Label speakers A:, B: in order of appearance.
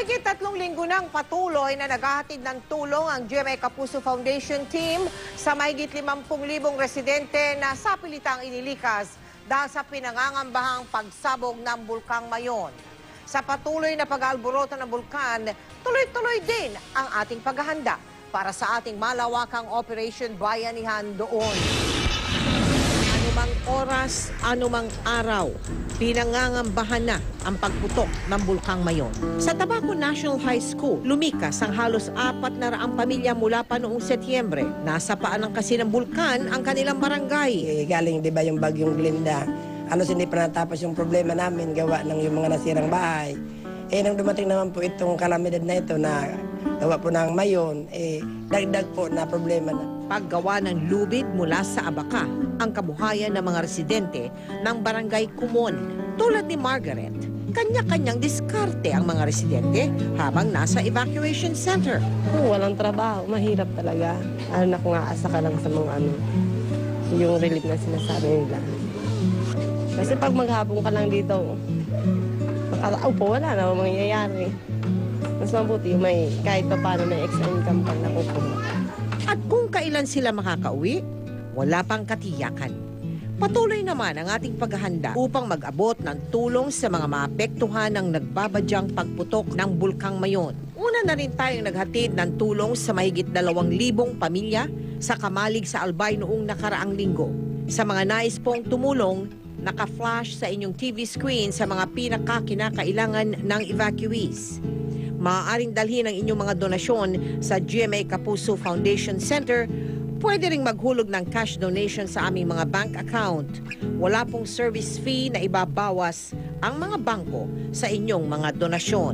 A: Mahigit 3 linggo nang patuloy na naghahatid ng tulong ang GMA Kapuso Foundation Team sa mahigit 50,000 residente na sapilitang inilikas dahil sa pinangangambahang pagsabog ng Bulkang Mayon. Sa patuloy na pag-aalboroto ng bulkan, tuloy-tuloy din ang ating paghahanda para sa ating malawakang Operation Bayanihan doon. Anumang oras, anumang araw, pinangangambahan na ang pagputok ng Bulkang Mayon. Sa Tabaco National High School, lumikas ang halos 400 pamilya mula pa noong Setyembre. Nasa paanan kasi ng bulkan ang kanilang barangay.
B: Galing di ba yung bagyong Glinda, hindi pa natapos yung problema namin gawa ng yung mga nasirang bahay. Nang dumating naman po itong kalamidad na ito na gawa po ng Mayon, dagdag po na problema na.
A: Paggawa ng lubid mula sa Abaca ang kabuhayan ng mga residente ng Barangay Kumon. Tulad ni Margaret, kanya-kanyang diskarte ang mga residente habang nasa evacuation center.
C: Walang trabaho, mahirap talaga. Nakungasa ka lang sa mga yung relief na sinasabi nila. Kasi pag maghapon ka lang dito, makakaupo, wala na mangyayari. Mas mabuti kahit pa paano may extra income pag nakukuha.
A: At kung kailan sila makakauwi, wala pang katiyakan. Patuloy naman ang ating paghahanda upang mag-abot ng tulong sa mga maapektuhan ng nagbabadyang pagputok ng Bulkang Mayon. Una na rin tayong naghatid ng tulong sa mahigit 2,000 pamilya sa Kamalig sa Albay noong nakaraang linggo. Sa mga nais pong tumulong, naka-flash sa inyong TV screen sa mga pinakakinakailangan ng evacuees. Maaaring dalhin ang inyong mga donasyon sa GMA Kapuso Foundation Center. Pwede ring maghulog ng cash donation sa aming mga bank account. Wala pong service fee na ibabawas ang mga bangko sa inyong mga donasyon.